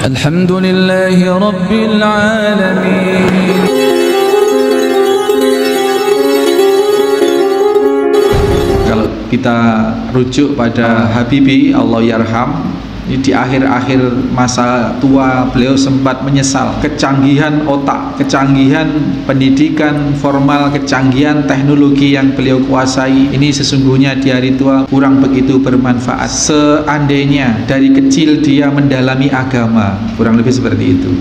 Alhamdulillahi Rabbil Alamin. Kalau kita rujuk pada Habibie Allah yarham, di akhir-akhir masa tua beliau sempat menyesal kecanggihan otak, kecanggihan pendidikan formal, kecanggihan teknologi yang beliau kuasai ini sesungguhnya di hari tua kurang begitu bermanfaat. Seandainya dari kecil dia mendalami agama, kurang lebih seperti itu.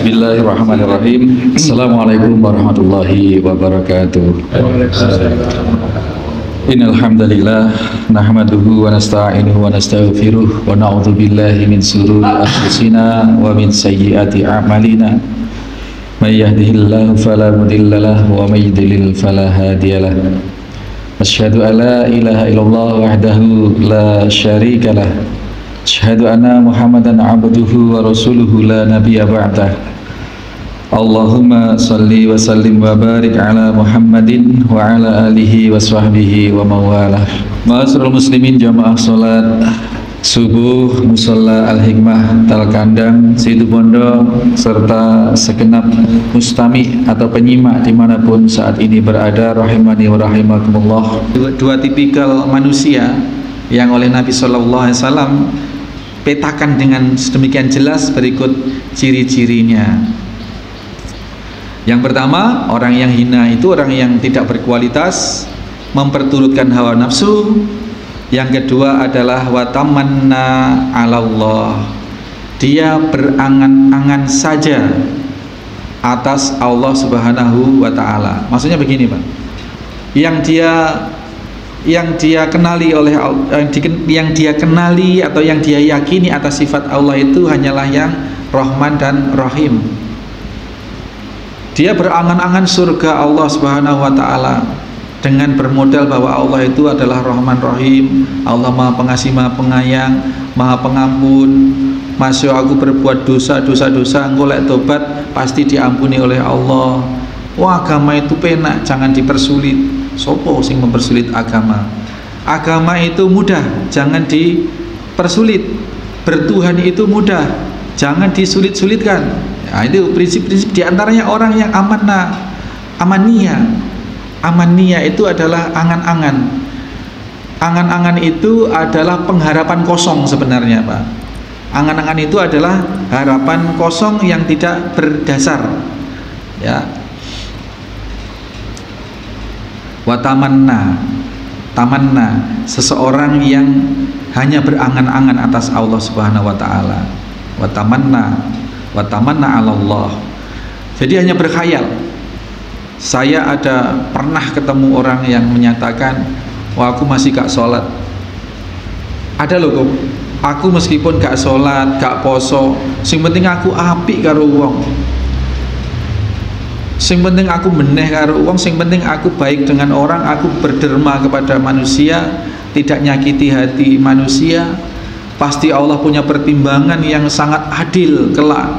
Bismillahirrahmanirrahim. Assalamualaikum warahmatullahi wabarakatuh. Innal hamdalillah nahmaduhu wa nasta'inuhu wa nastaghfiruh wa na'udzu billahi min shururi anfusina wa min sayyiati a'malina. May yahdihillahu fala mudhillalah wa may yudlil fala hadiyalah. Asyhadu an la ilaha illallah wahdahu la syarikalah. Asyhadu anna Muhammadan abduhu wa rasuluhu la nabiyya ba'dah. Allahumma salli wa sallim wa barik ala Muhammadin wa ala alihi wa sahbihi wa mawalah. Ma'asyiral muslimin jamaah salat subuh musalla Al-Hikmah Talkandang Situbondo serta segenap mustami atau penyimak dimanapun saat ini berada, rahimani wa rahimakumullah. Dua tipikal manusia yang oleh Nabi SAW petakan dengan sedemikian jelas, berikut ciri-cirinya. Yang pertama, orang yang hina itu orang yang tidak berkualitas, memperturutkan hawa nafsu. Yang kedua adalah watamanna 'ala Allah. Dia berangan-angan saja atas Allah Subhanahu wa taala. Maksudnya begini, Pak. Yang dia kenali oleh yang dia kenali atau yang dia yakini atas sifat Allah itu hanyalah yang Rahman dan Rahim. Dia berangan-angan surga Allah Subhanahu wa taala dengan bermodal bahwa Allah itu adalah Rahman Rahim, Allah Maha Pengasih, Maha Penyayang, Maha Pengampun. Masuk aku berbuat dosa, engkau lek tobat pasti diampuni oleh Allah. Wah, agama itu penak, jangan dipersulit. Sopo sing mempersulit agama? Agama itu mudah, jangan dipersulit. Bertuhan itu mudah, jangan disulit-sulitkan. Nah, itu prinsip-prinsip diantaranya orang yang amaniyah itu adalah angan-angan. Angan-angan itu adalah pengharapan kosong sebenarnya, Pak. Angan-angan itu adalah harapan kosong yang tidak berdasar, ya. Tamanna, seseorang yang hanya berangan-angan atas Allah Subhanahu wa taala. Watamanna 'ala Allah. Jadi hanya berkhayal. Saya pernah ketemu orang yang menyatakan, wah aku masih gak sholat. Ada loh kok, aku meskipun gak sholat, gak poso, sing penting aku apik karo wong, sing penting aku meneh karo wong, sing penting aku baik dengan orang, aku berderma kepada manusia, tidak nyakiti hati manusia. Pasti Allah punya pertimbangan yang sangat adil kelak.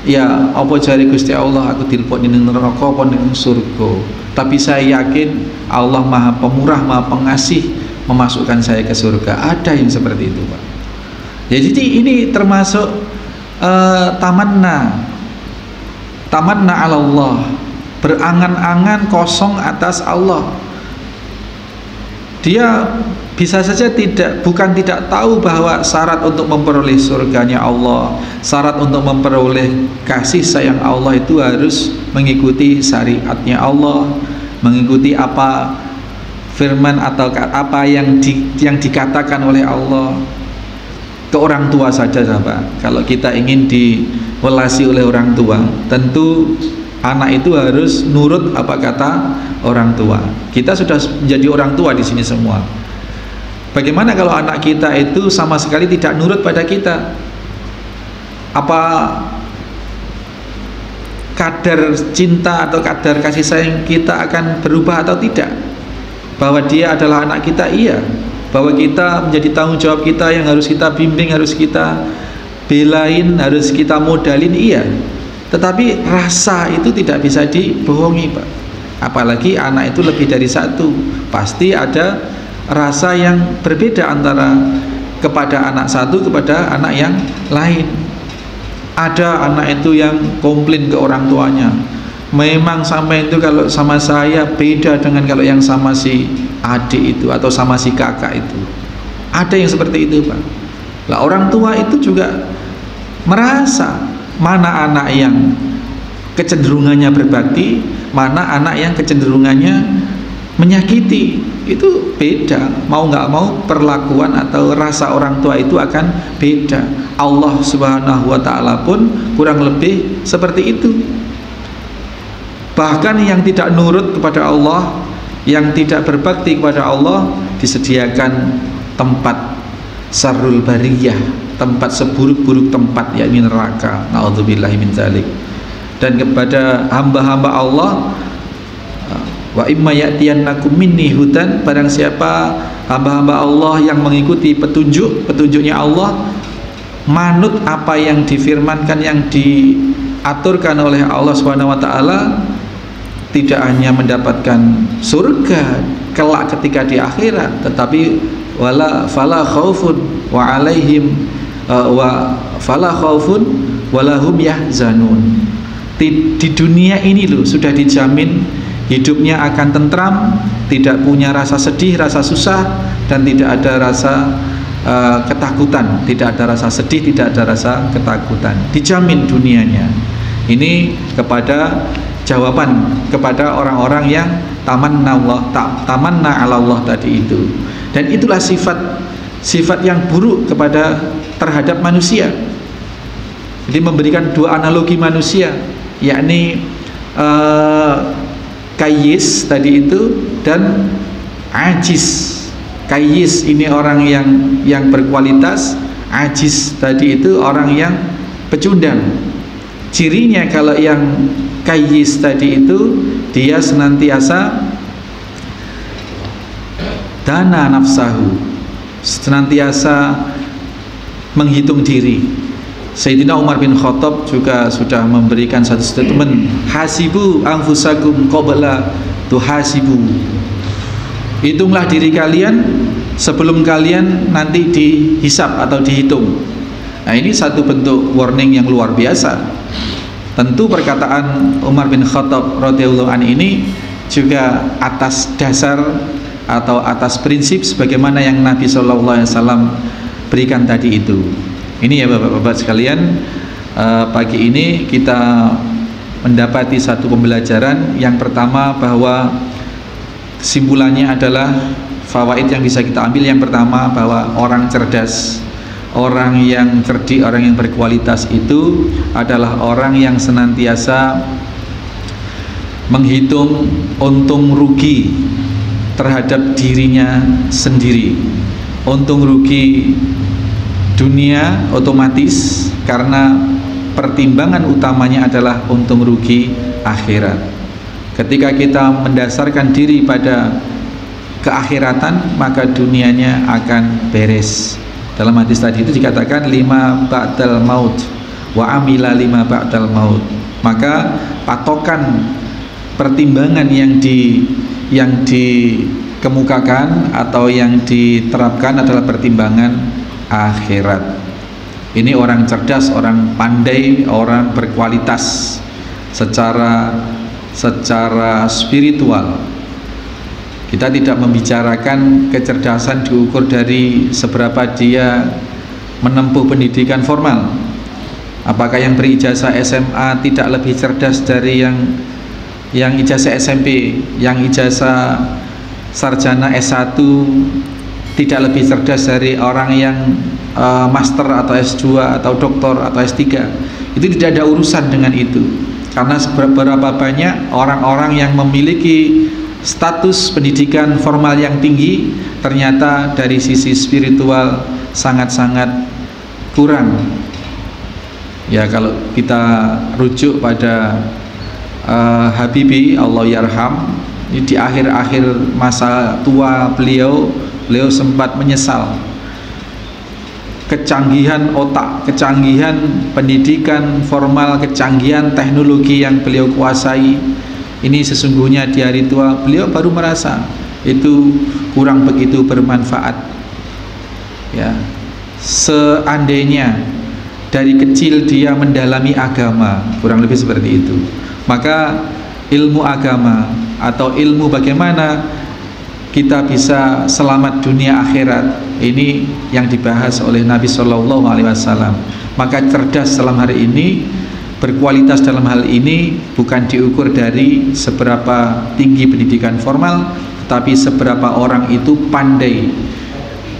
Ya, apa jari Gusti Allah, aku dilponi ning neraka apa ning surga. Tapi saya yakin Allah Maha Pemurah, Maha Pengasih memasukkan saya ke surga. Ada yang seperti itu, Pak. Ya, jadi ini termasuk tamanna 'ala Allah, berangan-angan kosong atas Allah. Dia bisa saja bukan tidak tahu bahwa syarat untuk memperoleh surganya Allah, syarat untuk memperoleh kasih sayang Allah itu harus mengikuti syariatnya Allah, mengikuti apa firman atau apa yang dikatakan oleh Allah. Ke orang tua saja, sahabat. Kalau kita ingin diwelasi oleh orang tua, tentu anak itu harus nurut apa kata orang tua. Kita sudah menjadi orang tua di sini semua. Bagaimana kalau anak kita itu sama sekali tidak nurut pada kita? Apa kadar cinta atau kadar kasih sayang kita akan berubah atau tidak? Bahwa dia adalah anak kita, iya. bahwa kita menjadi tanggung jawab kita yang harus kita bimbing, harus kita belain, harus kita modalin, iya. Tetapi rasa itu tidak bisa dibohongi, Pak. Apalagi anak itu lebih dari satu, pasti ada rasa yang berbeda antara kepada anak satu kepada anak yang lain. Ada anak itu yang komplain ke orang tuanya, memang sampai itu kalau sama saya beda dengan kalau yang sama si adik itu atau sama si kakak itu. Ada yang seperti itu, Pak. Lah orang tua itu juga merasa mana anak yang kecenderungannya berbakti, mana anak yang kecenderungannya menyakiti. Itu beda, mau nggak mau perlakuan atau rasa orang tua itu akan beda. Allah Subhanahu wa ta'ala pun kurang lebih seperti itu. Bahkan yang tidak nurut kepada Allah, yang tidak berbakti kepada Allah, disediakan tempat sarrul bariyah, tempat seburuk-buruk tempat, yakni neraka. Na'udzubillahi min dzalik. Dan kepada hamba-hamba Allah, wa imma ya'tiyannakum minni hudan, barang siapa hamba-hamba Allah yang mengikuti petunjuknya Allah, manut apa yang difirmankan, yang diaturkan oleh Allah Subhanahu wa ta'ala, tidak hanya mendapatkan surga kelak ketika di akhirat, tetapi fala khaufun wa alaihim fala khaufun walahum yahzanun. Di dunia ini loh sudah dijamin hidupnya akan tentram, tidak punya rasa sedih, rasa susah, dan tidak ada rasa ketakutan, tidak ada rasa sedih, tidak ada rasa ketakutan, dijamin dunianya. Ini kepada jawaban kepada orang-orang yang tamanna 'ala Allah tadi itu. Dan itulah sifat yang buruk terhadap manusia. Jadi memberikan dua analogi manusia, yakni kayyis tadi itu dan ajis. Kayyis ini orang yang berkualitas, ajis tadi itu orang yang pecundang. Cirinya kalau yang kayyis tadi itu, dia senantiasa dana nafsahu, senantiasa menghitung diri. Sayyidina Umar bin Khattab juga sudah memberikan satu statement, hasibu anfusakum qabla tuhasibu. Hitunglah diri kalian sebelum kalian nanti dihisab atau dihitung. Nah, ini satu bentuk warning yang luar biasa. Tentu perkataan Umar bin Khattab radhiyallahu anhu ini juga atas dasar atau atas prinsip sebagaimana yang Nabi SAW berikan tadi itu. Ini ya Bapak-bapak sekalian, pagi ini kita mendapati satu pembelajaran. Yang pertama, bahwa kesimpulannya adalah fawaid yang bisa kita ambil. Yang pertama, bahwa orang cerdas, orang yang cerdik, orang yang berkualitas itu adalah orang yang senantiasa menghitung untung rugi terhadap dirinya sendiri. Untung rugi dunia otomatis, karena pertimbangan utamanya adalah untung rugi akhirat. Ketika kita mendasarkan diri pada keakhiratan, maka dunianya akan beres. Dalam hadis tadi itu dikatakan lima ba'dal maut wa amila lima ba'dal maut. Maka patokan pertimbangan yang dikemukakan atau yang diterapkan adalah pertimbangan akhirat. Ini orang cerdas, orang pandai, orang berkualitas secara spiritual. Kita tidak membicarakan kecerdasan diukur dari seberapa dia menempuh pendidikan formal. Apakah yang berijazah SMA tidak lebih cerdas dari yang ijazah SMP, yang ijazah sarjana S1 tidak lebih cerdas dari orang yang master atau S2 atau doktor atau S3. Itu tidak ada urusan dengan itu. Karena seberapa banyak orang-orang yang memiliki status pendidikan formal yang tinggi, ternyata dari sisi spiritual sangat-sangat kurang. Ya, kalau kita rujuk pada Habibie Allah yarham, di akhir-akhir masa tua beliau beliau sempat menyesal. Kecanggihan otak, kecanggihan pendidikan formal, kecanggihan teknologi yang beliau kuasai, ini sesungguhnya di hari tua beliau baru merasa itu kurang begitu bermanfaat. Ya, seandainya dari kecil dia mendalami agama, kurang lebih seperti itu, maka ilmu agama atau ilmu bagaimana kita bisa selamat dunia akhirat, ini yang dibahas oleh Nabi Shallallahu Alaihi Wasallam. Maka cerdas dalam hari ini, berkualitas dalam hal ini bukan diukur dari seberapa tinggi pendidikan formal, tetapi seberapa orang itu pandai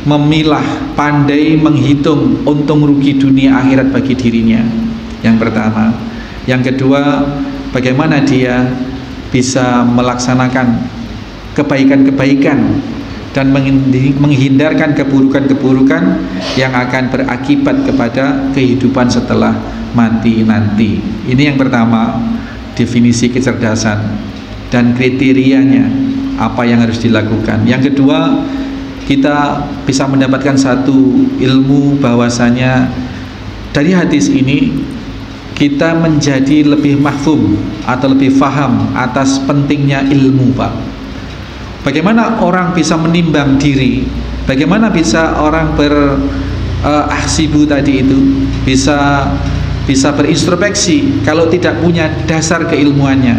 memilah, pandai menghitung untung rugi dunia akhirat bagi dirinya. Yang pertama. Yang kedua, bagaimana dia bisa melaksanakan kebaikan-kebaikan dan menghindarkan keburukan-keburukan yang akan berakibat kepada kehidupan setelah mati nanti. Ini yang pertama, definisi kecerdasan dan kriterianya apa yang harus dilakukan. Yang kedua, kita bisa mendapatkan satu ilmu bahwasanya dari hadis ini kita menjadi lebih mahfum atau lebih faham atas pentingnya ilmu, Pak. Bagaimana orang bisa menimbang diri, bagaimana bisa orang ahsibu tadi itu bisa berintrospeksi kalau tidak punya dasar keilmuannya.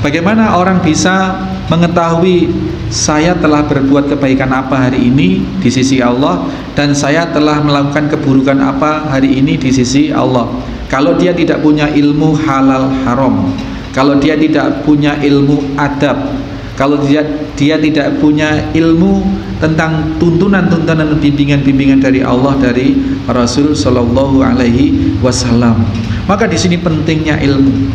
Bagaimana orang bisa mengetahui saya telah berbuat kebaikan apa hari ini di sisi Allah, dan saya telah melakukan keburukan apa hari ini di sisi Allah, kalau dia tidak punya ilmu halal haram, kalau dia tidak punya ilmu adab, kalau dia tidak punya ilmu tentang tuntunan-tuntunan bimbingan-bimbingan dari Allah, dari Rasul Shallallahu Alaihi Wasallam. Maka di sini pentingnya ilmu.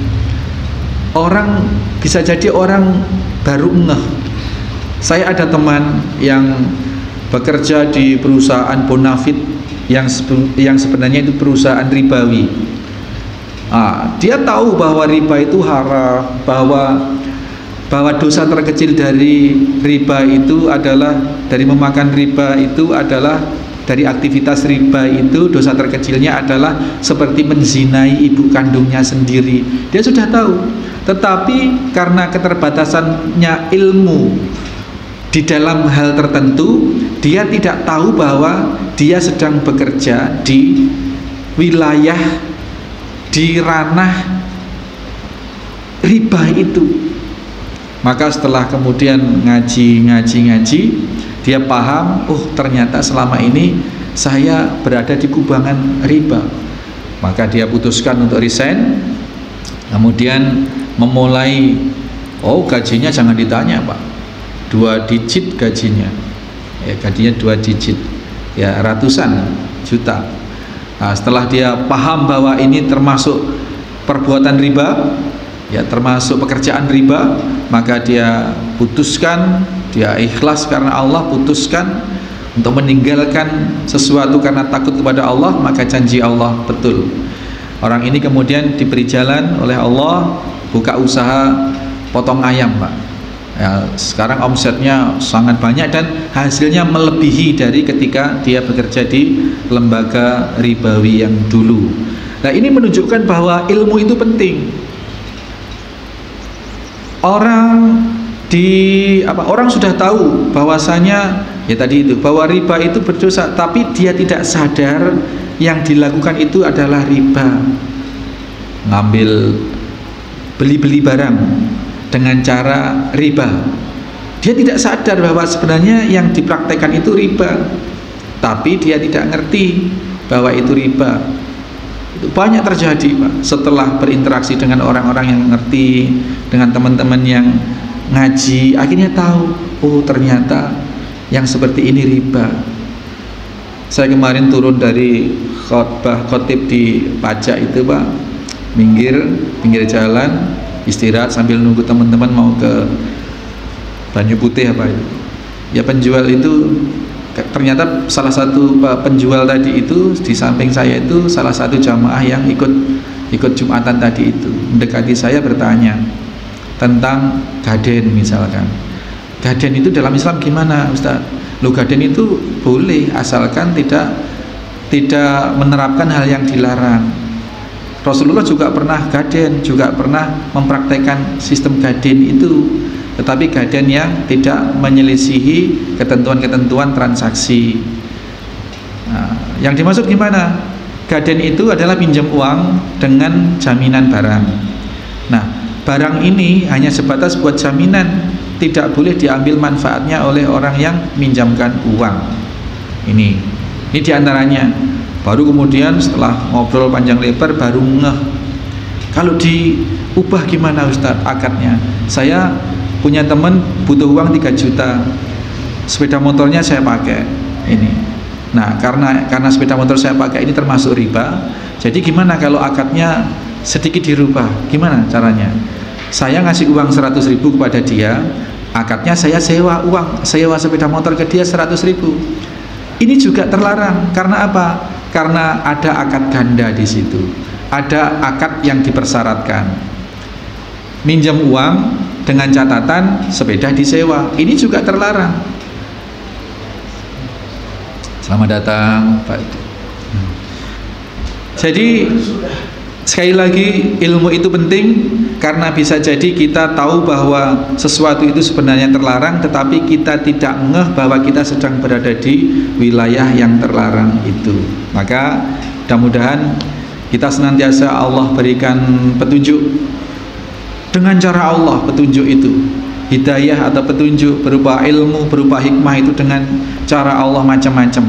Orang bisa jadi orang baru ngeh. Saya ada teman yang bekerja di perusahaan bonafit yang sebenarnya itu perusahaan ribawi. Dia tahu bahwa riba itu haram, bahwa dosa terkecil dari riba itu adalah, dari memakan riba itu adalah, dari aktivitas riba itu dosa terkecilnya adalah seperti menzinai ibu kandungnya sendiri. Dia sudah tahu, tetapi karena keterbatasannya ilmu di dalam hal tertentu, dia tidak tahu bahwa dia sedang bekerja di wilayah, di ranah riba itu. Maka setelah kemudian ngaji, dia paham, oh ternyata selama ini saya berada di kubangan riba. Maka dia putuskan untuk resign, kemudian memulai, gajinya jangan ditanya, Pak, 2 digit gajinya, gajinya 2 digit, ya ratusan juta. Setelah dia paham bahwa ini termasuk perbuatan riba, ya termasuk pekerjaan riba, maka dia putuskan, dia ikhlas karena Allah, putuskan untuk meninggalkan sesuatu karena takut kepada Allah. Maka janji Allah betul. Orang ini kemudian diberi jalan oleh Allah, buka usaha potong ayam, Pak. Ya, sekarang omsetnya sangat banyak dan hasilnya melebihi dari ketika dia bekerja di lembaga ribawi yang dulu. Nah, ini menunjukkan bahwa ilmu itu penting. Orang sudah tahu bahwasanya ya tadi itu, bahwa riba itu berdosa, tapi dia tidak sadar yang dilakukan itu adalah riba. Ngambil beli barang dengan cara riba. Dia tidak sadar bahwa sebenarnya yang dipraktekkan itu riba, tapi dia tidak ngerti bahwa itu riba. Itu banyak terjadi, Pak, setelah berinteraksi dengan orang-orang yang ngerti, dengan teman-teman yang ngaji, akhirnya tahu, oh ternyata yang seperti ini riba. Saya kemarin turun dari khotib di Pajak itu, Pak, pinggir jalan, istirahat sambil nunggu teman-teman mau ke Banyu Putih apa itu. Ya penjual itu ternyata salah satu penjual tadi itu di samping saya itu salah satu jamaah yang ikut Jumatan tadi itu, mendekati saya bertanya tentang gaden misalkan. Gaden itu dalam Islam gimana, Ustaz? Loh, gaden itu boleh asalkan tidak menerapkan hal yang dilarang. Rasulullah juga pernah gaden, juga pernah mempraktekkan sistem gaden itu, tetapi gaden yang tidak menyelisihi ketentuan-ketentuan transaksi. Nah, yang dimaksud gimana? Gaden itu adalah pinjam uang dengan jaminan barang. Nah, barang ini hanya sebatas buat jaminan, tidak boleh diambil manfaatnya oleh orang yang minjamkan uang. Ini diantaranya. Baru kemudian setelah ngobrol panjang lebar baru ngeh, kalau diubah gimana Ustadz akadnya? Saya punya teman butuh uang 3 juta, sepeda motornya saya pakai ini. Nah, karena sepeda motor saya pakai ini termasuk riba, jadi gimana kalau akadnya sedikit dirubah? Gimana caranya? Saya ngasih uang 100.000 kepada dia, akadnya saya sewa sepeda motor ke dia 100.000. Ini juga terlarang. Karena apa? Karena ada akad ganda di situ, ada akad yang dipersyaratkan. Minjam uang dengan catatan sepeda disewa, ini juga terlarang. Selamat datang Pak. Jadi sekali lagi, ilmu itu penting karena bisa jadi kita tahu bahwa sesuatu itu sebenarnya terlarang, tetapi kita tidak ngeh bahwa kita sedang berada di wilayah yang terlarang itu. Maka mudah-mudahan kita senantiasa Allah berikan petunjuk dengan cara Allah. Petunjuk itu hidayah atau petunjuk berupa ilmu, berupa hikmah itu dengan cara Allah macam-macam.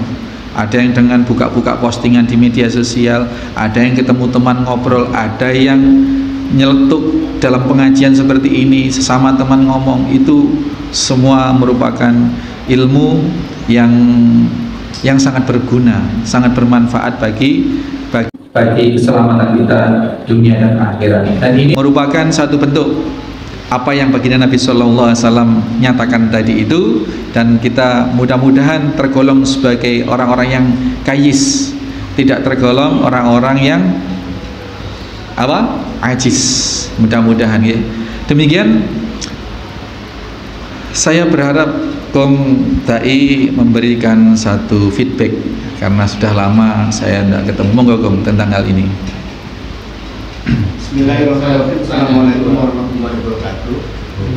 Ada yang dengan buka-buka postingan di media sosial, ada yang ketemu teman ngobrol, ada yang nyeletuk dalam pengajian seperti ini, sesama teman ngomong. Itu semua merupakan ilmu yang sangat berguna, sangat bermanfaat bagi keselamatan kita dunia dan akhirat. Dan ini merupakan satu bentuk apa yang baginda Nabi Sallallahu Alaihi Wasallam nyatakan tadi itu, dan kita mudah-mudahan tergolong sebagai orang-orang yang kayis, tidak tergolong orang-orang yang ajis, mudah-mudahan ya. Demikian saya berharap Gong Dai memberikan satu feedback karena sudah lama saya tidak ketemu. Monggo Gong tentang hal ini. Bismillahirrahmanirrahim. Assalamualaikum warahmatullahi wabarakatuh.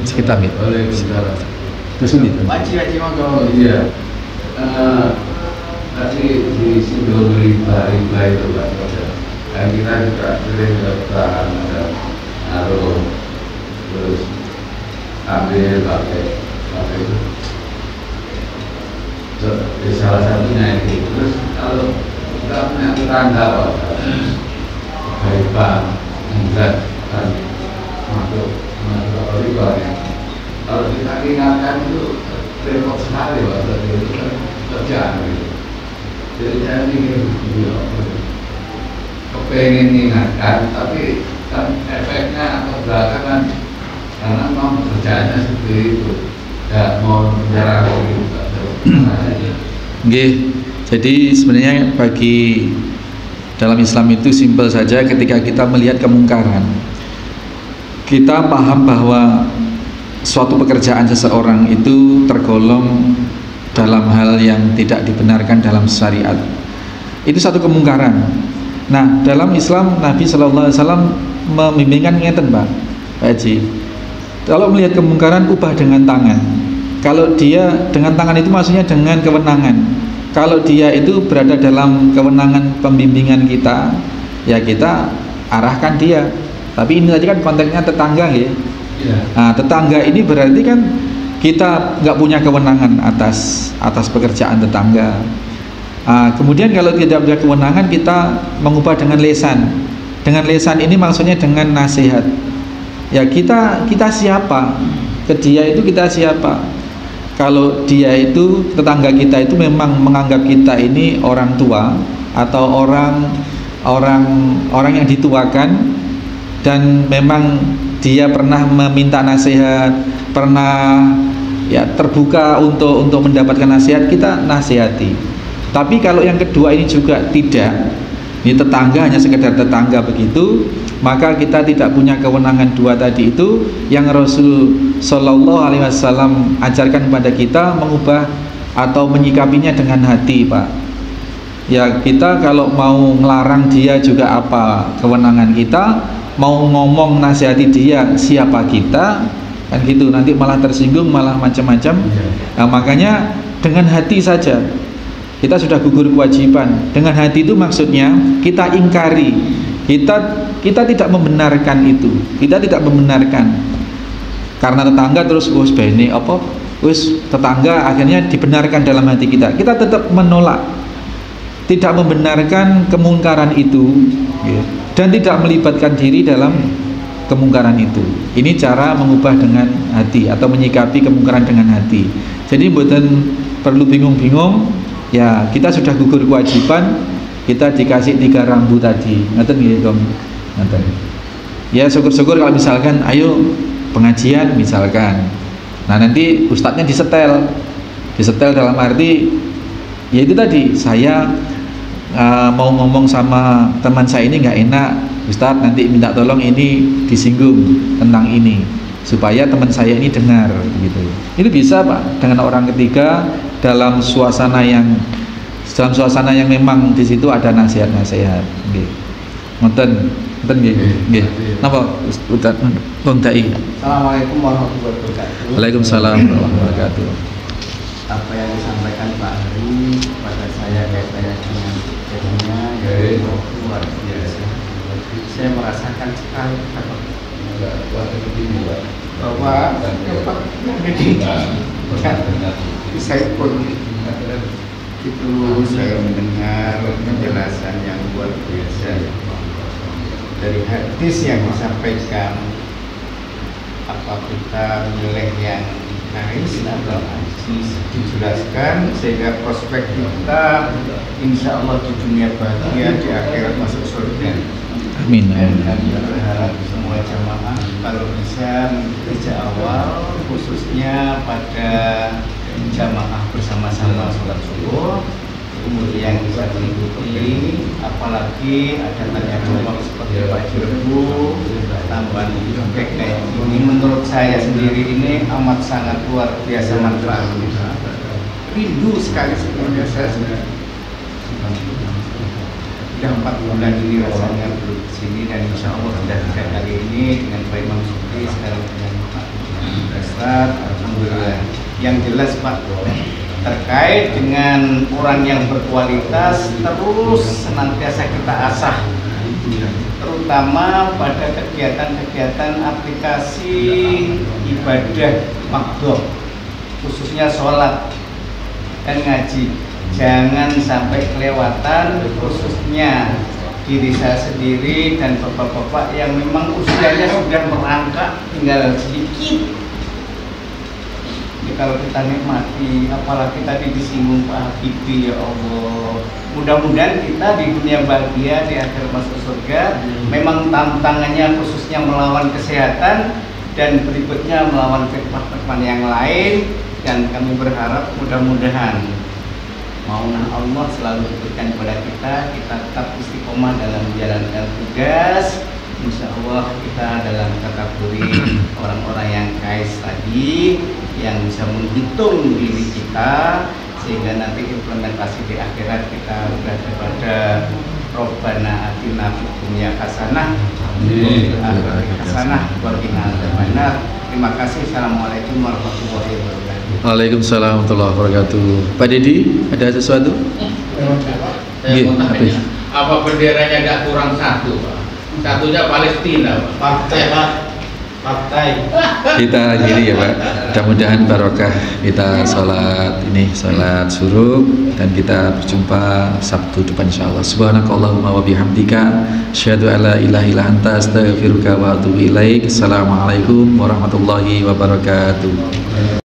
Sekitar gitu. Waalaikumsalam. Terus gitu. Wajib monggo. Iya. Tadi disinggung riba itu Pak. Dan kita juga sering bertahan naruh terus ambil pakai itu. Salah satunya ini. Terus kalau kita punya tetangga Pak, dari bank enggak kan masuk riba ya. Kalau kita ingatkan itu repot sekali waktu itu kan kerjaan gitu. Jadi saya ingin kepengen ingatkan, tapi kan efeknya atau belakangan karena memang kerjaannya seperti itu, tidak mau menyerah gitu. Jadi sebenarnya bagi dalam Islam itu simpel saja. Ketika kita melihat kemungkaran, kita paham bahwa suatu pekerjaan seseorang itu tergolong dalam hal yang tidak dibenarkan dalam syariat. Itu satu kemungkaran. Nah, dalam Islam Nabi Sallallahu Alaihi Wasallam membimbingkan ngeten Pak Haji. Kalau melihat kemungkaran, ubah dengan tangan. Kalau dia dengan tangan itu maksudnya dengan kewenangan. Kalau dia itu berada dalam kewenangan pembimbingan kita, ya kita arahkan dia. Tapi ini tadi kan konteksnya tetangga ya. Nah, tetangga ini berarti kan kita nggak punya kewenangan atas pekerjaan tetangga. Kemudian kalau tidak punya kewenangan, kita mengubah dengan lesan. Dengan lesan ini maksudnya dengan nasihat. Ya kita siapa? Ke dia itu kita siapa? Kalau dia itu, tetangga kita itu memang menganggap kita ini orang tua atau orang yang dituakan, dan memang dia pernah meminta nasihat, pernah ya terbuka untuk mendapatkan nasihat, kita nasihati. Tapi kalau yang kedua ini juga tidak, ini tetangga hanya sekedar tetangga begitu, maka kita tidak punya kewenangan dua tadi itu yang Rasul Sallallahu Alaihi Wasallam ajarkan kepada kita, mengubah atau menyikapinya dengan hati, Pak. Ya kita kalau mau ngelarang dia juga apa kewenangan kita, mau ngomong nasihati dia siapa kita, kan gitu, nanti malah tersinggung, malah macam-macam. Nah, makanya dengan hati saja kita sudah gugur kewajiban. Dengan hati itu maksudnya kita ingkari, kita tidak membenarkan itu, kita tidak membenarkan. Karena tetangga terus wis bene apa wis tetangga, akhirnya dibenarkan dalam hati kita. Kita tetap menolak, tidak membenarkan kemungkaran itu, ya, dan tidak melibatkan diri dalam kemungkaran itu. Ini cara mengubah dengan hati atau menyikapi kemungkaran dengan hati. Jadi buatan perlu bingung-bingung, ya kita sudah gugur kewajiban, kita dikasih 3 rambu tadi, ngaten nggih Dong, ngaten. Ya syukur-syukur kalau misalkan ayo pengajian misalkan, nah nanti ustadznya disetel dalam arti ya itu tadi, saya mau ngomong sama teman saya ini nggak enak ustadz, nanti minta tolong ini disinggung tentang ini supaya teman saya ini dengar gitu. Itu bisa Pak dengan orang ketiga dalam suasana yang memang di situ ada nasihat-nasihat. Ngoten nggih. Nggih. Napa Ustaz Bang Dai? Assalamualaikum warahmatullahi wabarakatuh. Waalaikumsalam warahmatullahi wabarakatuh. Apa yang disampaikan Pak Hari kepada saya kaitannya dengan jadinya ya luar biasa. Saya merasakan sekali bahwa saya pun itu saya mendengar penjelasan yang luar biasa dari hadis yang disampaikan. Apa kita milih yang nice atau aziz dijelaskan sehingga prospek kita insya Allah di dunia bahagia, di akhirat masuk surga. Amin. Dan kami berharap semua jamaah kalau bisa sejak awal, khususnya pada jamaah bersama-sama sholat subuh, kemudian bisa mengikuti, apalagi ada tanya jawab seperti Pak Jirbu, tambahan kayak ini, menurut saya sendiri ini amat sangat luar biasa manfaatnya. Rindu sekali sebenarnya saya sudah 4 bulan ini rasanya duduk di sini, dan insya Allah sudah 3 kali ini dengan Pak Imam Sukri, sekarang dengan Pak Ustaz. Alhamdulillah. Yang jelas Pak, terkait dengan orang yang berkualitas terus senantiasa kita asah, terutama pada kegiatan-kegiatan aplikasi ibadah makdoh, khususnya sholat dan ngaji. Jangan sampai kelewatan, khususnya diri saya sendiri dan bapak-bapak yang memang usianya sudah merangkak tinggal sedikit. Kalau kita nikmati, apalagi tadi disinggung Pak Habibie, ya Allah, mudah-mudahan kita di dunia bahagia, di akhir masuk surga. Memang tantangannya khususnya melawan kesehatan dan berikutnya melawan fitnah-fitnah yang lain, dan kami berharap mudah-mudahan maunya Allah selalu diberikan kepada kita tetap istiqomah dalam menjalankan tugas. Insya Allah kita dalam kategori orang-orang yang kais tadi, yang bisa menghitung diri kita sehingga nanti implementasi di akhirat kita berada pada Robbana atina fid dunya hasanah wa fil akhirati hasanah wa qina adzabannar. Terima kasih. Assalamualaikum warahmatullahi wabarakatuh. Waalaikumsalam warahmatullahi wabarakatuh. Pak Dedi, ada sesuatu? Apa benderanya tidak kurang satu, Pak? Satunya Palestina, Pak. Partai. Kita akhiri ya Pak. Mudah-mudahan barokah kita sholat suruh, dan kita berjumpa Sabtu depan insyaallah. Subhanakallahumma wa bihamdika asyhadu an la ilaha illa anta astaghfiruka wa atubu ilaik. Assalamualaikum warahmatullahi wabarakatuh.